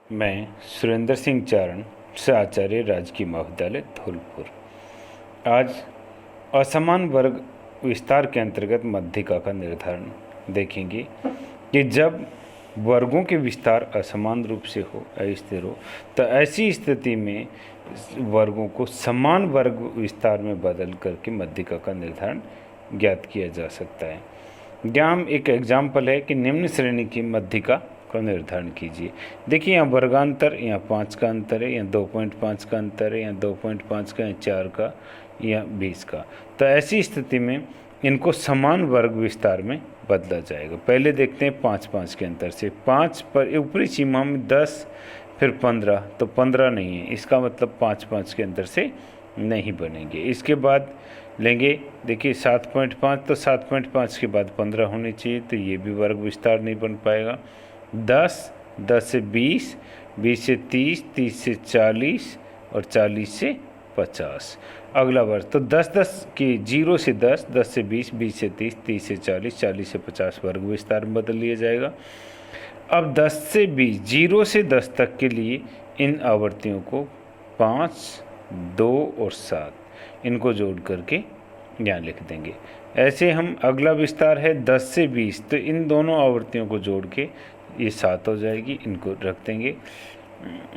मैं सुरेंद्र सिंह चारण से आचार्य राजकीय महाविद्यालय धौलपुर। आज असमान वर्ग विस्तार के अंतर्गत मध्यिका का निर्धारण देखेंगे कि जब वर्गों के विस्तार असमान रूप से हो, अस्थिर हो, तो ऐसी स्थिति में वर्गों को समान वर्ग विस्तार में बदल करके मध्यिका का निर्धारण ज्ञात किया जा सकता है। यहाँ हम एक एग्जाम्पल है कि निम्न श्रेणी की मध्यिका का निर्धारण कीजिए। देखिए यहाँ वर्गांतर, यहाँ 5 का अंतर है, यहाँ 2.5 का अंतर है, यहाँ 2.5 का, यहाँ 4 का, यहाँ 20 का। तो ऐसी स्थिति में इनको समान वर्ग विस्तार में बदला जाएगा। पहले देखते हैं 5-5 के अंतर से। 5 पर ऊपरी सीमा में 10, फिर 15, तो 15 नहीं है, इसका मतलब 5-5 के अंतर से नहीं बनेंगे। इसके बाद लेंगे, देखिए 7.5, तो 7.5 के बाद 15 होनी चाहिए, तो ये भी वर्ग विस्तार नहीं बन पाएगा। 10, 10 से 20, 20 से 30, 30 से 40 और 40 से 50। अगला वर्ग तो 10-10 की 0 से 10, 10 से 20, 20 से 30, 30 से 40, 40 से 50 वर्ग विस्तार में बदल लिया जाएगा। अब 10 से 20, 0 से 10 तक के लिए इन आवर्तियों को 5, 2 और 7 इनको जोड़ करके यहाँ लिख देंगे। ऐसे हम अगला विस्तार है 10 से 20, तो इन दोनों आवर्तियों को जोड़ के ये 7 हो जाएगी, इनको रख देंगे।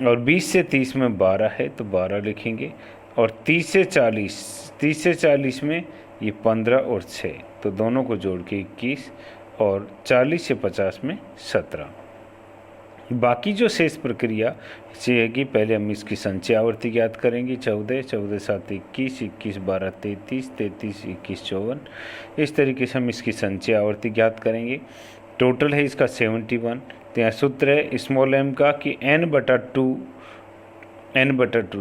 और 20 से 30 में 12 है, तो 12 लिखेंगे। और 30 से 40 में ये 15 और 6, तो दोनों को जोड़ के 21। और 40 से 50 में 17। बाकी जो शेष प्रक्रिया से है कि पहले हम इसकी संचय आवर्ती ज्ञात करेंगे। 14, 14 7 21, 21 12 33, 33 21 54। इस तरीके से हम इसकी संचय आवर्ती ज्ञात करेंगे। टोटल है इसका 71। तो यहाँ सूत्र है स्मॉल m का कि n/2,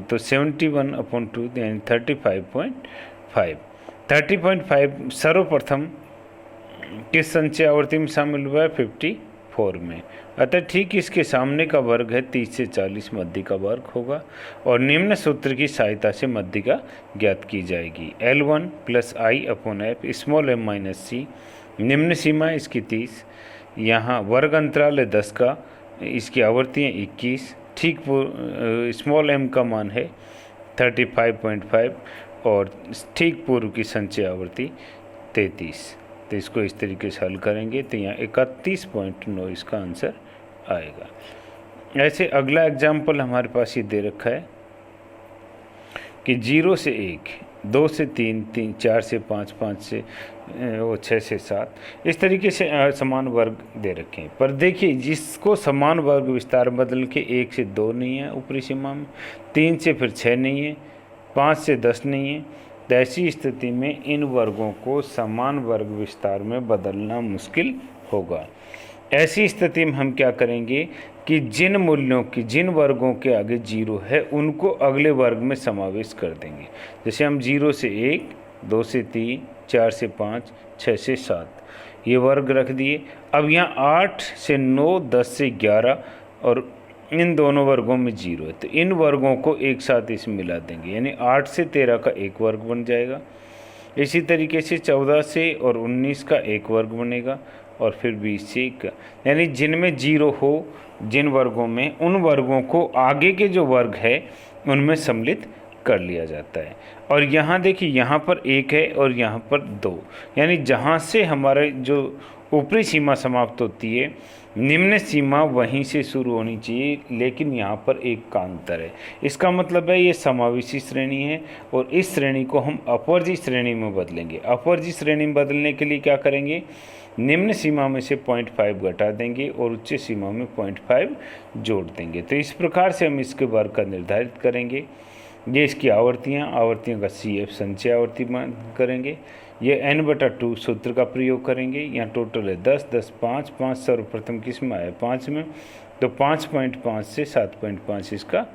तो 71/2 यानी 35.5। 30.5 सर्वप्रथम किस संचय आवर्ती में शामिल हुआ है? 54 में। अतः ठीक इसके सामने का वर्ग है 30 से 40 मध्यिका वर्ग होगा। और निम्न सूत्र की सहायता से मध्यिका ज्ञात की जाएगी। L1 + I/F small m - c। निम्न सीमा इसकी 30, यहाँ वर्ग अंतराल है 10 का, इसकी आवर्ती है 21। ठीक स्मॉल m का मान है 35.5 और ठीक पूर्व की संचय आवर्ती 33। तो इसको इस तरीके से हल करेंगे तो यहाँ 31.9 इसका आंसर आएगा। ऐसे अगला एग्जाम्पल हमारे पास ये दे रखा है कि 0 से 1, 2 से 3, 4 से 5, 5 से 6 से 7, इस तरीके से समान वर्ग दे रखे हैं। पर देखिए जिसको समान वर्ग विस्तार बदल के 1 से 2 नहीं है ऊपरी सीमा में, 3 से फिर 6 नहीं है, 5 से 10 नहीं है, तो ऐसी स्थिति में इन वर्गों को समान वर्ग विस्तार में बदलना मुश्किल होगा। ऐसी स्थिति में हम क्या करेंगे कि जिन वर्गों के आगे 0 है उनको अगले वर्ग में समावेश कर देंगे। जैसे हम 0 से 1, 2 से 3, 4 से 5, 6 से 7 ये वर्ग रख दिए। अब यहाँ 8 से 9, 10 से 11 और इन दोनों वर्गों में 0 है, तो इन वर्गों को एक साथ इसमें मिला देंगे, यानी 8 से 13 का एक वर्ग बन जाएगा। इसी तरीके से 14 से और 19 का एक वर्ग बनेगा और फिर 20 से 1 का, यानी जिनमें 0 हो जिन वर्गों में, उन वर्गों को आगे के जो वर्ग है उनमें सम्मिलित कर लिया जाता है। और यहाँ देखिए यहाँ पर 1 है और यहाँ पर 2, यानी जहाँ से हमारे जो ऊपरी सीमा समाप्त होती है निम्न सीमा वहीं से शुरू होनी चाहिए, लेकिन यहाँ पर एक का अंतर है। इसका मतलब है ये समावेशी श्रेणी है और इस श्रेणी को हम अपवर्जी श्रेणी में बदलेंगे। अपवर्जी श्रेणी में बदलने के लिए क्या करेंगे? निम्न सीमा में से 0.5 घटा देंगे और उच्च सीमा में 0.5 जोड़ देंगे। तो इस प्रकार से हम इसके वर्ग का निर्धारित करेंगे। ये इसकी आवर्तियों का CF संचय आवर्ती करेंगे। ये n/2 सूत्र का प्रयोग करेंगे। यहाँ टोटल है 10, 10 5, 5 सर्वप्रथम किस में आया? 5 में, तो 5.5 से 7.5 इसका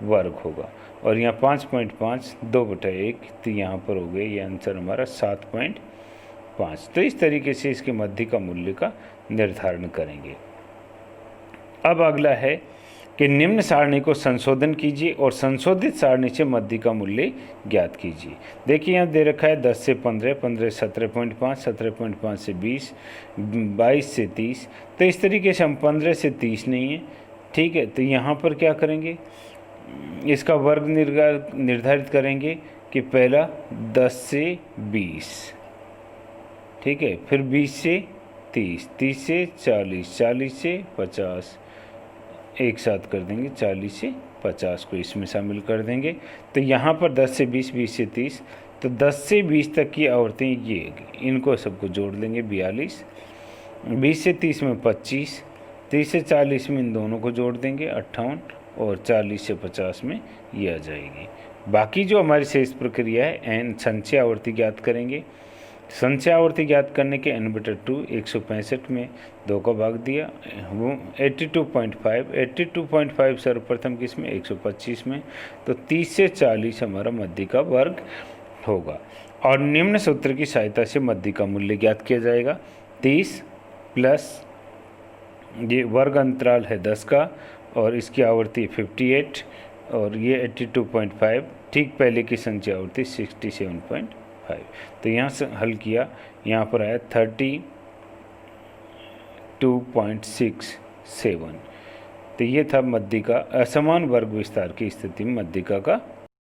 वर्ग होगा। और यहाँ 5.5 2/1, तो यहाँ पर हो गए ये आंसर हमारा 7.5। तो इस तरीके से इसके मध्य का मूल्य का निर्धारण करेंगे। अब अगला है कि निम्न सारणी को संशोधन कीजिए और संशोधित सारणी से मध्य का मूल्य ज्ञात कीजिए। देखिए यहाँ दे रखा है 10 से 15, 15 से 17.5, 17.5 से 20, 22 से 30। तो इस तरीके से हम 15 से 30 नहीं है, ठीक है, तो यहाँ पर क्या करेंगे, इसका वर्ग निर्धारित करेंगे कि पहला 10 से 20, ठीक है, फिर 20 से 30, 30 से 40, 40 से 50, एक साथ कर देंगे 40 से 50 को इसमें शामिल कर देंगे। तो यहाँ पर 10 से 20, 20 से 30, तो 10 से 20 तक की आवर्ती ये, इनको सबको जोड़ लेंगे 42, 20 से 30 में 25, 30 से 40 में इन दोनों को जोड़ देंगे 58, और 40 से 50 में ये आ जाएगी। बाकी जो हमारी शेष प्रक्रिया है एन संचय आवर्ती ज्ञात करेंगे। संचय आवर्ती ज्ञात करने के n/2 165 में 2 का भाग दिया, वो 82.5, 82.5 सर्वप्रथम किस में 125 में, तो 30 से 40 हमारा मध्य का वर्ग होगा। और निम्न सूत्र की सहायता से मध्य का मूल्य ज्ञात किया जाएगा। 30 प्लस ये वर्ग अंतराल है 10 का, और इसकी आवर्ती 58, और ये 82.5, ठीक पहले की संचय आवर्ती 67.5। तो यहाँ से हल किया, यहाँ पर आया 32.67। तो ये था मध्यिका असमान वर्ग विस्तार की स्थिति में मध्यिका का